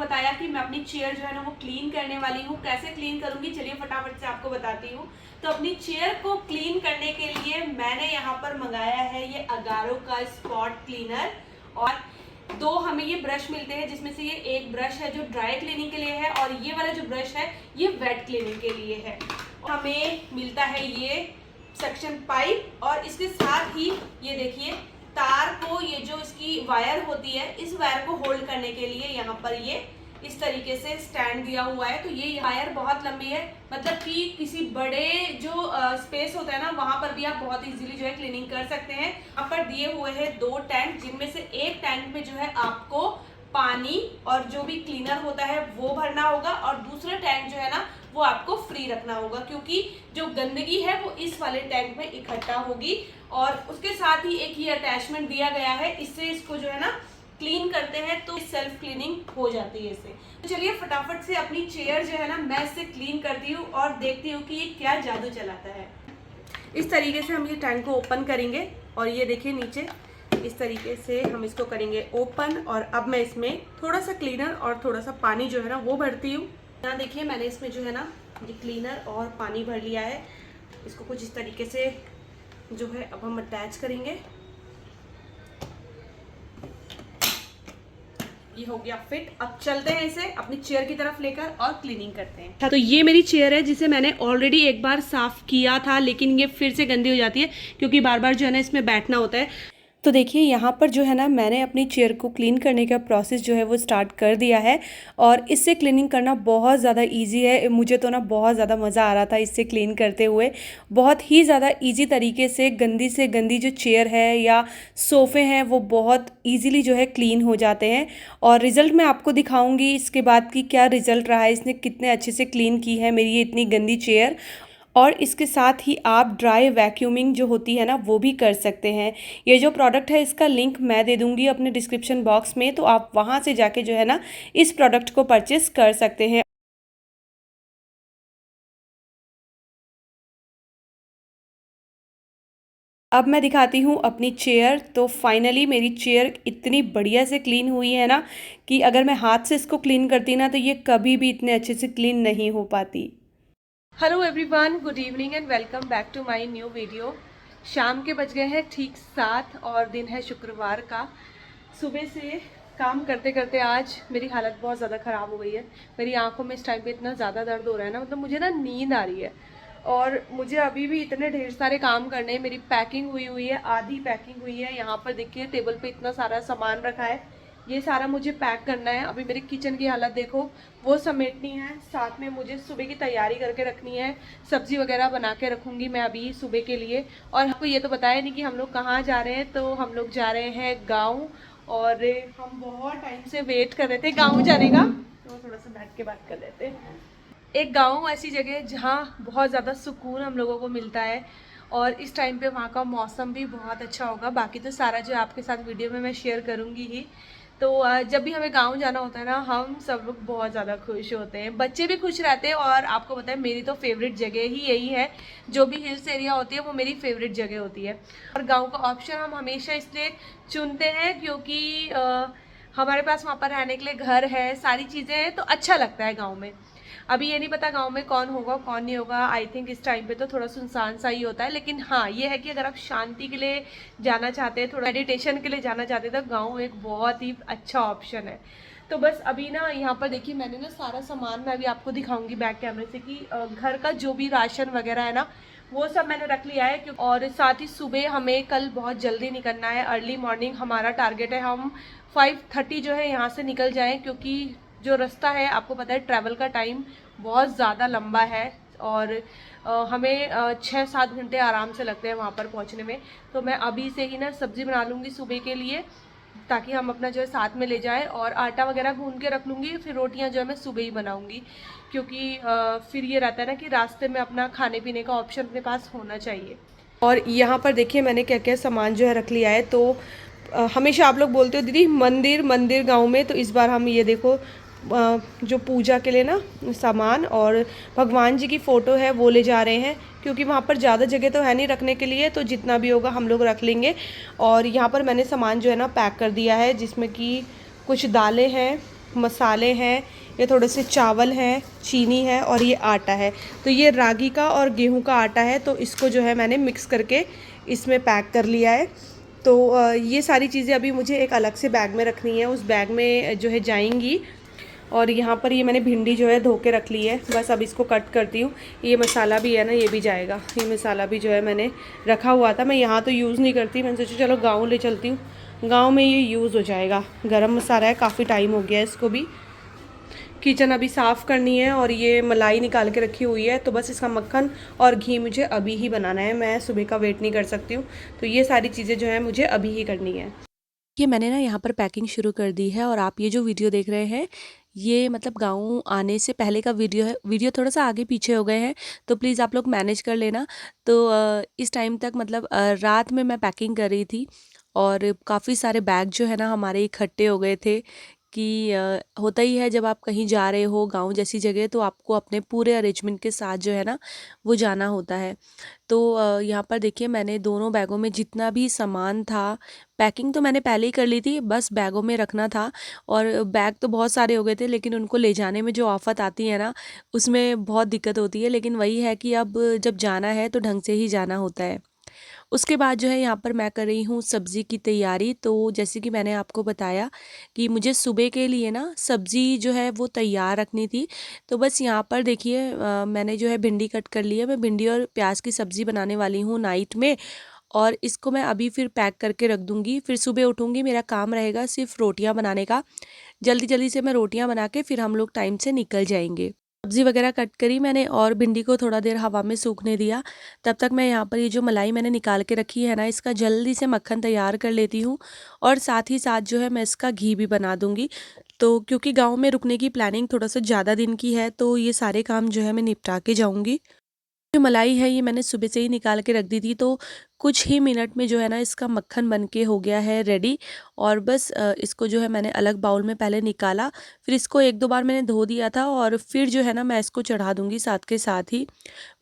बताया कि मैं अपनी चेयर जो है ना वो क्लीन करने वाली हूँ। कैसे क्लीन करूंगी चलिए फटाफट से आपको बताती हूँ। तो अपनी चेयर को क्लीन करने के लिए मैंने यहाँ पर मंगाया है ये अगारो का स्पॉट क्लीनर, और दो हमें ये ब्रश मिलते हैं, जिसमें से ये एक ब्रश है जो ड्राई क्लीनिंग के लिए है और ये वाला जो ब्रश है ये वेट क्लीनिंग के लिए है। हमें मिलता है ये सक्शन पाइप, और इसके साथ ही ये देखिए तार को, ये जो इसकी वायर होती है इस वायर को होल्ड करने के लिए यहाँ पर ये इस तरीके से स्टैंड दिया हुआ है। तो ये वायर बहुत लंबी है, मतलब कि किसी बड़े जो स्पेस होता है ना वहां पर भी आप बहुत इजीली जो है क्लीनिंग कर सकते हैं। यहाँ पर दिए हुए हैं दो टैंक, जिनमें से एक टैंक में जो है आपको पानी और जो भी क्लीनर होता है वो भरना होगा, और दूसरा टैंक जो है ना वो आपको फ्री रखना होगा, क्योंकि जो गंदगी है वो इस वाले टैंक में इकट्ठा होगी। और उसके साथ ही एक ये अटैचमेंट दिया गया है, इससे इसको जो है ना क्लीन करते हैं तो सेल्फ क्लीनिंग हो जाती है इससे। तो चलिए फटाफट से अपनी चेयर जो है ना मैं इससे क्लीन करती हूँ और देखती हूँ कि ये क्या जादू चलाता है। इस तरीके से हम ये टैंक को ओपन करेंगे और ये देखिए नीचे इस तरीके से हम इसको करेंगे ओपन, और अब मैं इसमें थोड़ा सा क्लीनर और थोड़ा सा पानी जो है ना वो भरती हूँ। यहाँ देखिए मैंने इसमें जो है ना ये क्लीनर और पानी भर लिया है। इसको कुछ इस तरीके से जो है अब हम अटैच करेंगे। ये हो गया फिट। अब चलते हैं इसे अपनी चेयर की तरफ लेकर और क्लीनिंग करते हैं। तो ये मेरी चेयर है जिसे मैंने ऑलरेडी एक बार साफ किया था, लेकिन ये फिर से गंदी हो जाती है क्योंकि बार बार जो है ना इसमें बैठना होता है। तो देखिए यहाँ पर जो है ना मैंने अपनी चेयर को क्लीन करने का प्रोसेस जो है वो स्टार्ट कर दिया है, और इससे क्लीनिंग करना बहुत ज़्यादा इजी है। मुझे तो ना बहुत ज़्यादा मज़ा आ रहा था इससे क्लीन करते हुए। बहुत ही ज़्यादा इजी तरीके से गंदी जो चेयर है या सोफ़े हैं वो बहुत ईजीली जो है क्लीन हो जाते हैं। और रिज़ल्ट मैं आपको दिखाऊँगी इसके बाद कि क्या रिज़ल्ट रहा है, इसने कितने अच्छे से क्लीन की है मेरी ये इतनी गंदी चेयर। और इसके साथ ही आप ड्राई वैक्यूमिंग जो होती है ना वो भी कर सकते हैं। ये जो प्रोडक्ट है इसका लिंक मैं दे दूंगी अपने डिस्क्रिप्शन बॉक्स में, तो आप वहाँ से जाके जो है ना इस प्रोडक्ट को परचेस कर सकते हैं। अब मैं दिखाती हूँ अपनी चेयर। तो फाइनली मेरी चेयर इतनी बढ़िया से क्लीन हुई है ना कि अगर मैं हाथ से इसको क्लीन करती ना तो ये कभी भी इतने अच्छे से क्लीन नहीं हो पाती। Hello everyone, good evening and welcome back to my new video. शाम के बज गए हैं ठीक 7 और दिन है शुक्रवार का। सुबह से काम करते करते आज मेरी हालत बहुत ज़्यादा ख़राब हो गई है। मेरी आंखों में इस टाइम पे इतना ज़्यादा दर्द हो रहा है ना, मतलब मुझे ना नींद आ रही है, और मुझे अभी भी इतने ढेर सारे काम करने हैं। मेरी पैकिंग हुई है, आधी पैकिंग हुई है। यहाँ पर देखिए टेबल पे इतना सारा सामान रखा है, ये सारा मुझे पैक करना है। अभी मेरी किचन की हालत देखो, वो समेटनी है। साथ में मुझे सुबह की तैयारी करके रखनी है, सब्जी वगैरह बना के रखूँगी मैं अभी सुबह के लिए। और आपको ये तो बताया नहीं कि हम लोग कहाँ जा रहे हैं। तो हम लोग जा रहे हैं गाँव, और हम बहुत टाइम से वेट कर रहे थे गाँव जाने का, तो थोड़ा सा बैठ के बात कर लेते हैं। एक गाँव ऐसी जगह जहाँ बहुत ज़्यादा सुकून हम लोगों को मिलता है, और इस टाइम पे वहाँ का मौसम भी बहुत अच्छा होगा। बाकी तो सारा जो आपके साथ वीडियो में मैं शेयर करूँगी ही। तो जब भी हमें गांव जाना होता है ना हम सब लोग बहुत ज़्यादा खुश होते हैं, बच्चे भी खुश रहते हैं। और आपको पता है मेरी तो फेवरेट जगह ही यही है, जो भी हिल्स एरिया होती है वो मेरी फेवरेट जगह होती है। और गांव का ऑप्शन हम हमेशा इसलिए चुनते हैं क्योंकि हमारे पास वहाँ पर रहने के लिए घर है, सारी चीज़ें हैं, तो अच्छा लगता है गाँव में। अभी ये नहीं पता गांव में कौन होगा कौन नहीं होगा। आई थिंक इस टाइम पे तो थोड़ा सुनसान सा ही होता है, लेकिन हाँ ये है कि अगर आप शांति के लिए जाना चाहते हैं, थोड़ा मेडिटेशन के लिए जाना चाहते हैं, तो गांव एक बहुत ही अच्छा ऑप्शन है। तो बस अभी ना यहाँ पर देखिए मैंने ना सारा सामान मैं अभी आपको दिखाऊंगी बैक कैमरे से कि घर का जो भी राशन वगैरह है ना वो सब मैंने रख लिया है। और साथ ही सुबह हमें कल बहुत जल्दी निकलना है, अर्ली मॉर्निंग हमारा टारगेट है। हम 5:30 जो है यहाँ से निकल जाएँ, क्योंकि जो रास्ता है आपको पता है ट्रैवल का टाइम बहुत ज़्यादा लंबा है, और हमें 6-7 घंटे आराम से लगते हैं वहाँ पर पहुँचने में। तो मैं अभी से ही ना सब्ज़ी बना लूँगी सुबह के लिए, ताकि हम अपना जो है साथ में ले जाएं, और आटा वगैरह गूंद के रख लूँगी। फिर रोटियां जो है मैं सुबह ही बनाऊँगी, क्योंकि फिर ये रहता है ना कि रास्ते में अपना खाने पीने का ऑप्शन अपने पास होना चाहिए। और यहाँ पर देखिए मैंने क्या क्या सामान जो है रख लिया है। तो हमेशा आप लोग बोलते हो दीदी मंदिर मंदिर गाँव में, तो इस बार हम ये देखो जो पूजा के लिए ना सामान और भगवान जी की फ़ोटो है वो ले जा रहे हैं, क्योंकि वहाँ पर ज़्यादा जगह तो है नहीं रखने के लिए, तो जितना भी होगा हम लोग रख लेंगे। और यहाँ पर मैंने सामान जो है ना पैक कर दिया है, जिसमें कि कुछ दालें हैं, मसाले हैं, ये थोड़े से चावल हैं, चीनी है और ये आटा है। तो ये रागी का और गेहूं का आटा है, तो इसको जो है मैंने मिक्स करके इसमें पैक कर लिया है। तो ये सारी चीज़ें अभी मुझे एक अलग से बैग में रखनी है, उस बैग में जो है जाएंगी। और यहाँ पर ये मैंने भिंडी जो है धो के रख ली है, बस अब इसको कट करती हूँ। ये मसाला भी है ना, ये भी जाएगा। ये मसाला भी जो है मैंने रखा हुआ था, मैं यहाँ तो यूज़ नहीं करती, मैंने सोचा चलो गाँव ले चलती हूँ, गाँव में ये यूज़ हो जाएगा। गरम मसाला है, काफ़ी टाइम हो गया है इसको भी। किचन अभी साफ़ करनी है और ये मलाई निकाल के रखी हुई है, तो बस इसका मक्खन और घी मुझे अभी ही बनाना है, मैं सुबह का वेट नहीं कर सकती हूँ। तो ये सारी चीज़ें जो है मुझे अभी ही करनी है। ये मैंने ना यहाँ पर पैकिंग शुरू कर दी है, और आप ये जो वीडियो देख रहे हैं ये मतलब गाँव आने से पहले का वीडियो है। वीडियो थोड़ा सा आगे पीछे हो गए हैं, तो प्लीज़ आप लोग मैनेज कर लेना। तो इस टाइम तक मतलब रात में मैं पैकिंग कर रही थी, और काफ़ी सारे बैग जो है ना हमारे इकट्ठे हो गए थे कि होता ही है जब आप कहीं जा रहे हो गाँव जैसी जगह, तो आपको अपने पूरे अरेंजमेंट के साथ जो है ना वो जाना होता है। तो यहाँ पर देखिए मैंने दोनों बैगों में जितना भी सामान था, पैकिंग तो मैंने पहले ही कर ली थी, बस बैगों में रखना था। और बैग तो बहुत सारे हो गए थे, लेकिन उनको ले जाने में जो आफत आती है ना, उसमें बहुत दिक्कत होती है। लेकिन वही है कि अब जब जाना है तो ढंग से ही जाना होता है। उसके बाद जो है यहाँ पर मैं कर रही हूँ सब्ज़ी की तैयारी। तो जैसे कि मैंने आपको बताया कि मुझे सुबह के लिए ना सब्ज़ी जो है वो तैयार रखनी थी। तो बस यहाँ पर देखिए मैंने जो है भिंडी कट कर ली है। मैं भिंडी और प्याज की सब्ज़ी बनाने वाली हूँ नाइट में, और इसको मैं अभी फिर पैक करके रख दूँगी। फिर सुबह उठूँगी, मेरा काम रहेगा सिर्फ रोटियाँ बनाने का। जल्दी जल्दी से मैं रोटियाँ बना के फिर हम लोग टाइम से निकल जाएंगे। सब्ज़ी वगैरह कट करी मैंने, और भिंडी को थोड़ा देर हवा में सूखने दिया। तब तक मैं यहाँ पर ये जो मलाई मैंने निकाल के रखी है ना, इसका जल्दी से मक्खन तैयार कर लेती हूँ, और साथ ही साथ जो है मैं इसका घी भी बना दूँगी। तो क्योंकि गाँव में रुकने की प्लानिंग थोड़ा सा ज़्यादा दिन की है, तो ये सारे काम जो है मैं निपटा के जाऊँगी। जो मलाई है ये मैंने सुबह से ही निकाल के रख दी थी, तो कुछ ही मिनट में जो है ना इसका मक्खन बन के हो गया है रेडी। और बस इसको जो है मैंने अलग बाउल में पहले निकाला, फिर इसको एक दो बार मैंने धो दिया था, और फिर जो है ना मैं इसको चढ़ा दूंगी साथ के साथ ही।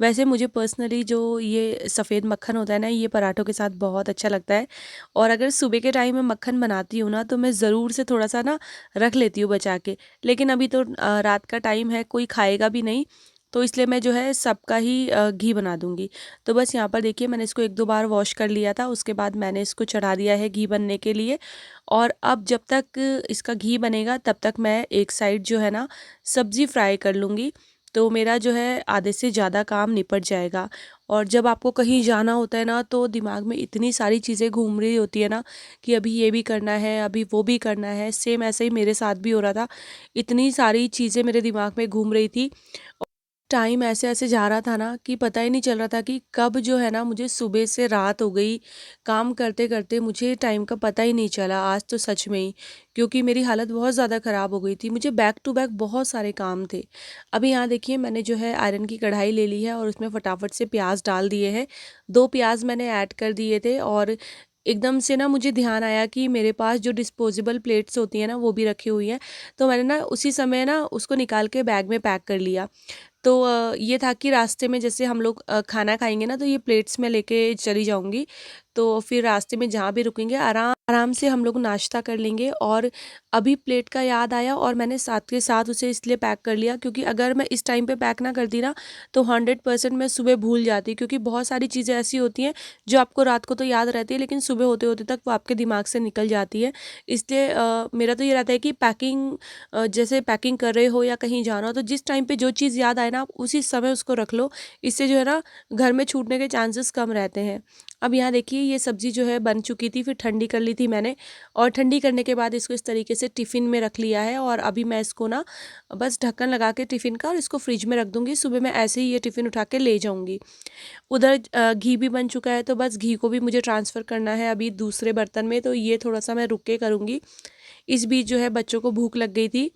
वैसे मुझे पर्सनली जो ये सफ़ेद मक्खन होता है ना, ये पराठों के साथ बहुत अच्छा लगता है। और अगर सुबह के टाइम में मक्खन बनाती हूँ ना, तो मैं ज़रूर से थोड़ा सा ना रख लेती हूँ बचा के। लेकिन अभी तो रात का टाइम है, कोई खाएगा भी नहीं, तो इसलिए मैं जो है सबका ही घी बना दूँगी। तो बस यहाँ पर देखिए मैंने इसको एक दो बार वॉश कर लिया था, उसके बाद मैंने इसको चढ़ा दिया है घी बनने के लिए। और अब जब तक इसका घी बनेगा तब तक मैं एक साइड जो है ना सब्ज़ी फ्राई कर लूँगी। तो मेरा जो है आधे से ज़्यादा काम निपट जाएगा। और जब आपको कहीं जाना होता है ना, तो दिमाग में इतनी सारी चीज़ें घूम रही होती है ना, कि अभी ये भी करना है, अभी वो भी करना है। सेम ऐसे ही मेरे साथ भी हो रहा था, इतनी सारी चीज़ें मेरे दिमाग में घूम रही थी। टाइम ऐसे ऐसे जा रहा था ना कि पता ही नहीं चल रहा था कि कब जो है ना मुझे सुबह से रात हो गई। काम करते करते मुझे टाइम का पता ही नहीं चला आज तो सच में ही, क्योंकि मेरी हालत बहुत ज़्यादा ख़राब हो गई थी। मुझे बैक टू बैक बहुत सारे काम थे। अभी यहाँ देखिए मैंने जो है आयरन की कढ़ाई ले ली है, और उसमें फटाफट से प्याज डाल दिए हैं। 2 प्याज मैंने ऐड कर दिए थे, और एकदम से ना मुझे ध्यान आया कि मेरे पास जो डिस्पोजेबल प्लेट्स होती हैं ना वो भी रखी हुई हैं। तो मैंने ना उसी समय ना उसको निकाल के बैग में पैक कर लिया। तो ये था कि रास्ते में जैसे हम लोग खाना खाएँगे ना, तो ये प्लेट्स में लेके चली जाऊँगी। तो फिर रास्ते में जहाँ भी रुकेंगे आराम आराम से हम लोग नाश्ता कर लेंगे। और अभी प्लेट का याद आया, और मैंने साथ के साथ उसे इसलिए पैक कर लिया क्योंकि अगर मैं इस टाइम पे पैक ना करती ना, तो 100% मैं सुबह भूल जाती, क्योंकि बहुत सारी चीज़ें ऐसी होती हैं जो आपको रात को तो याद रहती है, लेकिन सुबह होते होते तक वो आपके दिमाग से निकल जाती है। इसलिए मेरा तो ये रहता है कि पैकिंग जैसे पैकिंग कर रहे हो या कहीं जाना हो, तो जिस टाइम पे जो चीज़ याद आए ना, आप उसी समय उसको रख लो। इससे जो है ना घर में छूटने के चांसेस कम रहते हैं। अब यहाँ देखिए ये सब्ज़ी जो है बन चुकी थी, फिर ठंडी कर ली थी मैंने, और ठंडी करने के बाद इसको इस तरीके से टिफ़िन में रख लिया है। और अभी मैं इसको ना बस ढक्कन लगा के टिफ़िन का, और इसको फ्रिज में रख दूँगी। सुबह मैं ऐसे ही ये टिफ़िन उठा के ले जाऊँगी। उधर घी भी बन चुका है, तो बस घी को भी मुझे ट्रांसफ़र करना है अभी दूसरे बर्तन में, तो ये थोड़ा सा मैं रुक के करूँगी। इस बीच जो है बच्चों को भूख लग गई थी,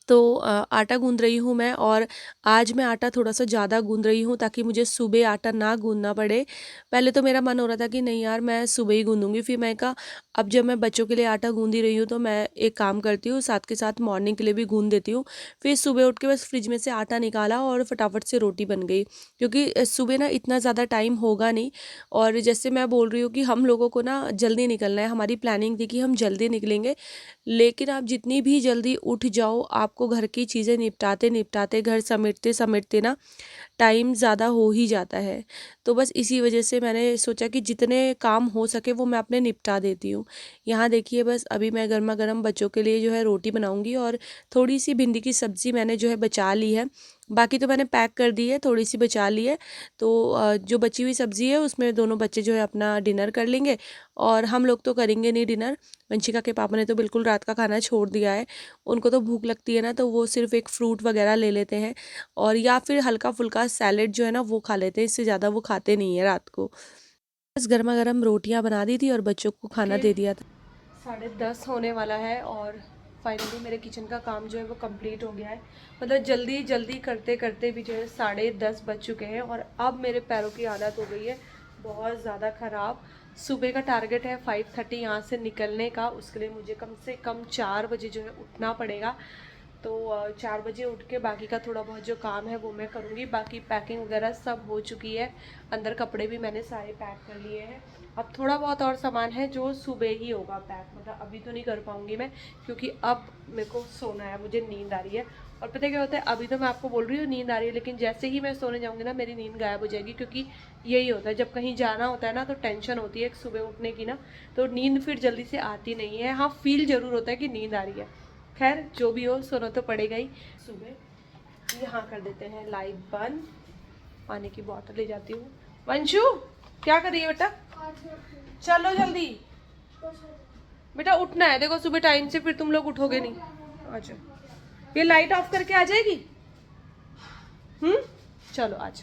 तो आटा गूंद रही हूँ मैं, और आज मैं आटा थोड़ा सा ज़्यादा गूंद रही हूँ ताकि मुझे सुबह आटा ना गूंदना पड़े। पहले तो मेरा मन हो रहा था कि नहीं यार मैं सुबह ही गूंदूंगी, फिर मैं कहा अब जब मैं बच्चों के लिए आटा गूंद ही रही हूँ तो मैं एक काम करती हूँ, साथ के साथ मॉर्निंग के लिए भी गूंद देती हूँ। फिर सुबह उठ के बस फ्रिज में से आटा निकाला और फटाफट से रोटी बन गई, क्योंकि सुबह ना इतना ज़्यादा टाइम होगा नहीं। और जैसे मैं बोल रही हूँ कि हम लोगों को ना जल्दी निकलना है, हमारी प्लानिंग थी कि हम जल्दी निकलेंगे, लेकिन आप जितनी भी जल्दी उठ जाओ आपको घर की चीज़ें निपटाते निपटाते, घर समेटते समेटते ना टाइम ज़्यादा हो ही जाता है। तो बस इसी वजह से मैंने सोचा कि जितने काम हो सके वो मैं अपने निपटा देती हूँ। यहाँ देखिए बस अभी मैं गर्मा गर्म बच्चों के लिए जो है रोटी बनाऊँगी, और थोड़ी सी भिंडी की सब्ज़ी मैंने जो है बचा ली है, बाकी तो मैंने पैक कर दी है, थोड़ी सी बचा ली है। तो जो बची हुई सब्ज़ी है उसमें दोनों बच्चे जो है अपना डिनर कर लेंगे, और हम लोग तो करेंगे नहीं डिनर। वंशिका के पापा ने तो बिल्कुल रात का खाना छोड़ दिया है, उनको तो भूख लगती है ना तो वो सिर्फ एक फ्रूट वगैरह ले लेते हैं, और या फिर हल्का फुल्का सैलेड जो है ना वो खा लेते हैं, इससे ज़्यादा वो खाते नहीं है रात को। बस गर्मा गर्म रोटियां बना दी थी और बच्चों को खाना दे दिया था। 10:30 होने वाला है और फाइनली मेरे किचन का काम जो है वो कंप्लीट हो गया है। मतलब जल्दी जल्दी करते करते भी जो है 10:30 बज चुके हैं, और अब मेरे पैरों की हालत हो गई है बहुत ज़्यादा ख़राब। सुबह का टारगेट है 5:30 यहाँ से निकलने का, उसके लिए मुझे कम से कम 4 बजे जो है उठना पड़ेगा। तो 4 बजे उठ के बाकी का थोड़ा बहुत जो काम है वो मैं करूँगी। बाकी पैकिंग वगैरह सब हो चुकी है, अंदर कपड़े भी मैंने सारे पैक कर लिए हैं। अब थोड़ा बहुत और सामान है जो सुबह ही होगा पैक, मतलब अभी तो नहीं कर पाऊँगी मैं, क्योंकि अब मेरे को सोना है, मुझे नींद आ रही है। और पता है क्या होता है, अभी तो मैं आपको बोल रही हूँ नींद आ रही है, लेकिन जैसे ही मैं सोने जाऊँगी ना मेरी नींद गायब हो जाएगी, क्योंकि यही होता है जब कहीं जाना होता है ना तो टेंशन होती है सुबह उठने की ना, तो नींद फिर जल्दी से आती नहीं है। हाँ, फील ज़रूर होता है कि नींद आ रही है। खैर जो भी हो, सोना तो पड़ेगा ही। सुबह यहाँ कर देते हैं लाइट बंद, पानी की बोतल ले जाती हूँ। वंशु क्या कर रही है बेटा? चलो जल्दी बेटा, उठना है, देखो सुबह टाइम से, फिर तुम लोग उठोगे नहीं। अच्छा, ये लाइट ऑफ करके आ जाएगी। चलो आज